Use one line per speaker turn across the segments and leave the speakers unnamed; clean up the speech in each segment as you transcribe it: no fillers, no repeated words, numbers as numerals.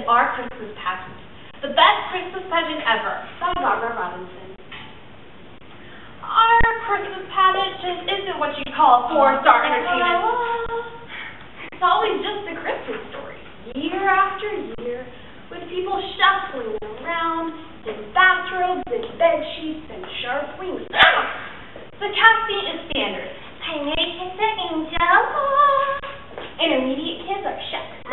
our Christmas pageant. The best Christmas pageant ever. By Barbara Robinson. Our Christmas pageant just isn't what you'd call a four-star entertainment. It's always just a Christmas story, year after year, with people shuffling around in bathrobes and bed sheets and sharp wings. The casting is standard. Hi, Mary, kiss the angel. Intermediate kids are shepherds.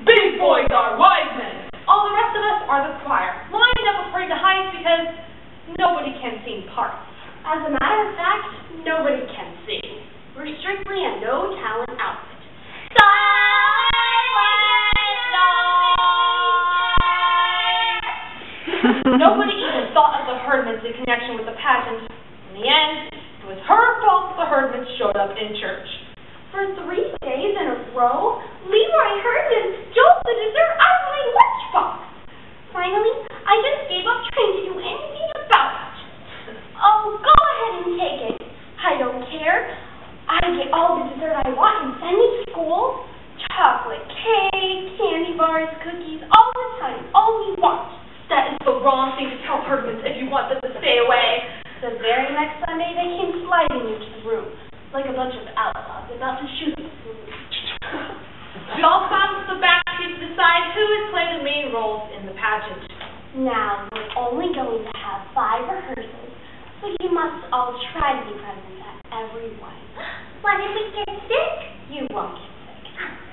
Big boys are wise men.
All the rest of us are the choir, lined up according to height because nobody can sing parts. As a matter of fact, nobody can sing. We're strictly a no-talent outfit. Nobody even thought of the Herdmans in connection with the pageant. In the end, it was her fault the Herdmans showed up in church. For 3 days in a row, Leroy Herdman stole the dessert out of my lunchbox. Finally, I just gave up trying to do anything about it. Oh, go ahead and take it. I don't care. I get all the dessert I want and send me to school. Chocolate cake, candy bars, cookies, all the time, all we want.
That is the wrong thing to tell Herdmans if you want them to stay away.
The very next Sunday, they came sliding into the room, like a bunch of outlaws about to shoot us.
It all comes to the back to decide who would play the main roles in the pageant.
Now, we're only going to have 5 rehearsals, so you must all try to be present at every one.
What if we get sick?
You won't get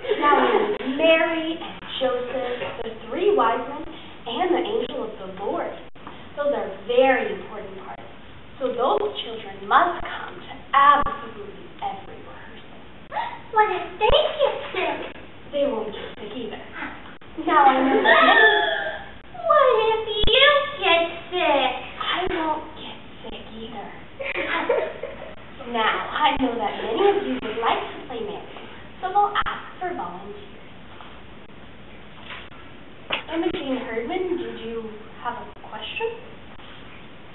sick. Now we need Mary and Joseph, the 3 wise men, and the angel of the Lord. Those are very important parts. So those children must come to absolutely every rehearsal.
What if they get sick?
They won't get sick either. Now I know that many...
What if you get sick?
I won't get sick either. Now I know that many of you would like to play Mary, so we'll ask for volunteers. Imogene Herdman, did you have a question?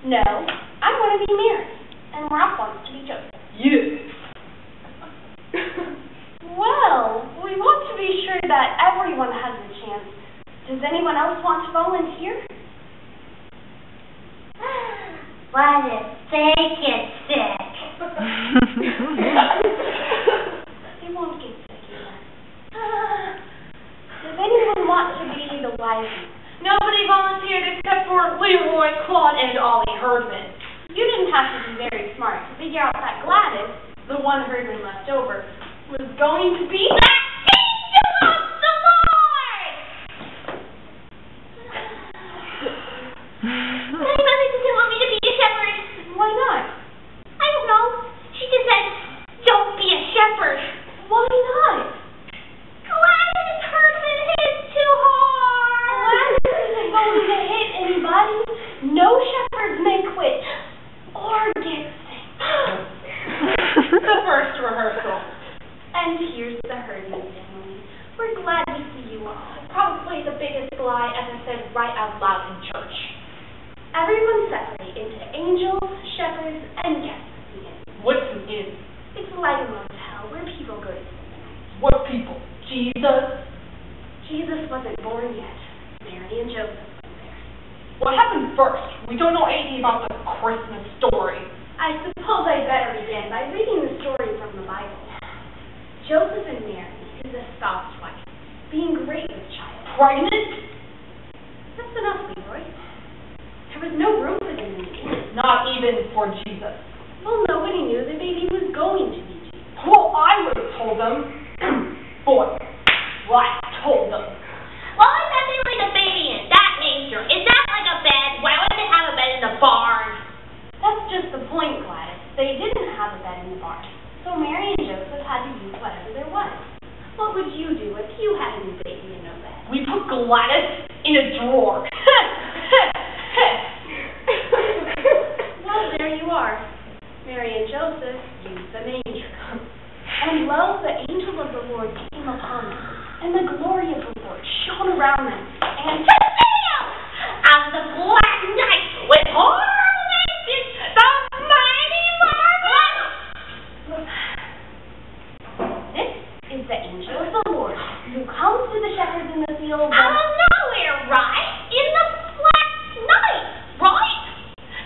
No, I want to be Mary, and Ralph wants to be Joseph.
Yes.
Well, we want to be sure that everyone has a chance. Does anyone else want to volunteer?
What if they get sick?
They won't get sick either. Does anyone want to be the wise man?
Nobody volunteered except for Leroy, Claude, and Ollie Herdman.
You didn't have to be very smart to figure out that Gladys, the one Herdman left over, was going to be the angel of the Lord!
My mother doesn't want me to be a shepherd.
Why not?
I don't know. She just said, don't be a shepherd.
Why not?
Gladys Herdman hits too hard.
Gladys isn't going to hit anybody. No shepherds may quit or get sick.
The first rehearsal.
And here's the Herdman family. We're glad to see you all.
Probably the biggest lie ever said right out loud in church.
Everyone separate into angels, shepherds, and guests at the inn.
What's an inn?
It's like a motel where people go to spend the night.
What people? Jesus?
Jesus wasn't born yet. Mary and Joseph went there.
What happened first? We don't know anything about the Christmas story.
I suppose I better begin by reading the story from the Bible. Joseph and Mary, his espoused wife, being great with child.
Pregnant?
That's enough, Leroy. There was no room for them in the inn.
Not even for Jesus.
Well, nobody knew the baby was going to be Jesus.
Well, I would have told them. Boy, well, I told them.
Why would that be like a baby in that manger? Is that like a bed? Why would they have a bed in the barn?
That's just the point, Gladys. They didn't have a bed in the barn. So Mary and Joseph had to use whatever there was. What would you do if you had a new baby and no bed?
We put Gladys in a drawer.
Well, there you are. Mary and Joseph used the manger. And lo, the angel of the Lord came upon them, and the glory of the Lord shone around them, and
Bam! Out of the black night with horrible nations, the mighty marvel.
This is the angel of the Lord, who comes to the shepherds in the field feel
Out of nowhere, right? In the black night, right?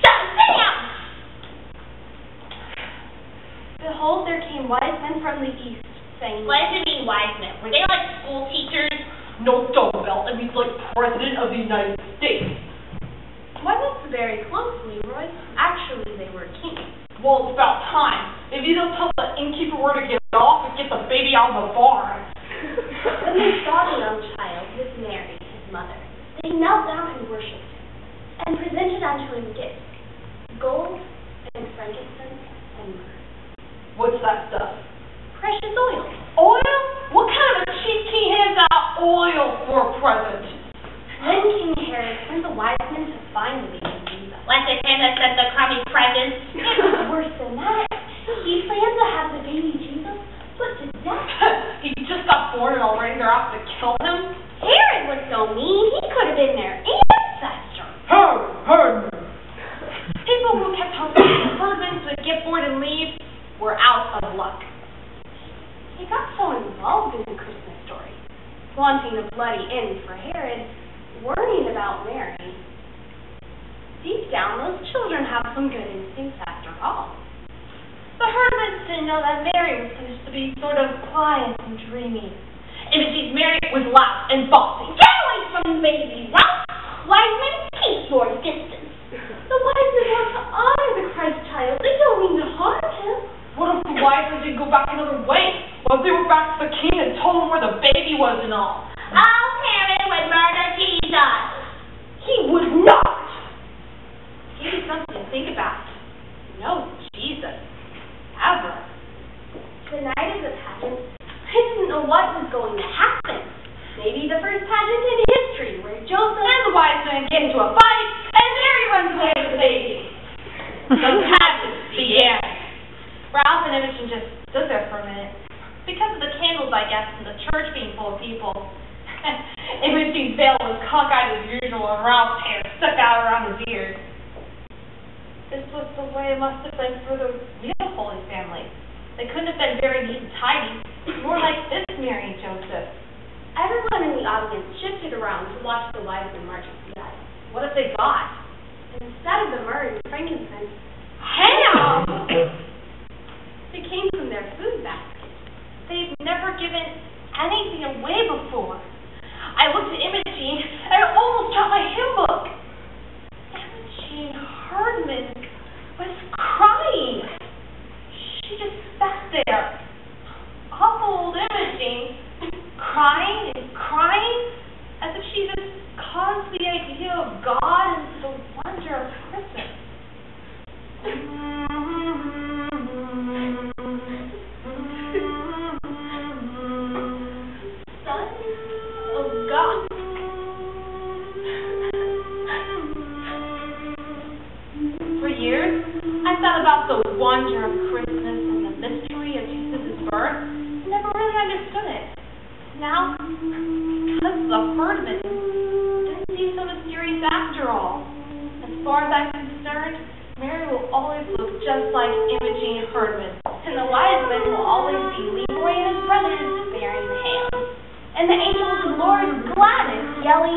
Sam!
Behold, there came wise men from the east, saying,
What does it mean, wise men? Were they like school teachers?
No, dumbbell. It means like President of the United States.
Why, that's very close, Leroy. Actually, they were kings.
Well, it's about time. If you don't tell the innkeeper where to get off and get the baby out of the barn.
When they saw the young child with Mary, his mother, they knelt down and worshipped him, and presented unto him gifts, gold and frankincense and myrrh.
What's that stuff?
Precious oil.
Oil? What kind of a cheap king hands out oil for a present?
Then King Herod sent the wise men to find the baby Jesus.
Was it him that sent the crummy presents?
It was worse than that. He planned to have the baby Jesus put to death.
He just got born and already they're out to kill him?
Herod was so mean, he could have been their ancestor.
Herod! People who kept hoping the husbands would get bored and leave were out of luck.
He got so involved in the Christmas story, wanting a bloody end for Herod, worrying about Mary. Deep down, those children have some good instincts after all.
The hermits didn't know that Mary was supposed to be sort of quiet and dreamy. Imogene's Mary was loud and bossy.
Get away from the baby, right? Wise men, keep your distance.
The wise men want to honor the Christ child. They don't mean to harm him.
What if the wise men didn't go back another way? What if they were back to the king and told him where the baby was and all?
Oh, Herod would murder Jesus.
He would not.
Here's something to think about. No Jesus. Ever.
The night of the pageant, I didn't know what was going to happen. Maybe the first pageant in history where Joseph
And the wise men get into a fight, and Mary runs away with the baby. The pageant began. Ralph and Imogen just stood there for a minute. Because of the candles, I guess, and the church being full of people. Imogen's veil was cockeyed as usual, and Ralph's hair stuck out around his ears. This was the way it must have been for the real Holy Family. They couldn't have been very neat and tidy, more like this Mary and Joseph.
everyone in the audience shifted around to watch the wise men march up the aisle.
What have they got?
Instead of the myrrh and frankincense,
Ham!
they came from their food basket.
They've never given anything away before. I looked at Imogen and I almost dropped my hymn book. Imogen Herdman was crying. She just sat there. Awful old Imogen, crying and crying as if she just caused the idea of God and the wonder of Christmas. Son of God. For years, I thought about the wonder of Christmas and the mystery of Jesus' birth. I never really understood it. Now, because the herdman didn't seem so mysterious after all. As far as I'm concerned, Mary will always look just like Imogen Herdman, and the wise men will always be Leroy and his brothers bearing the ham.
and the angel of the Lord Gladys yelling,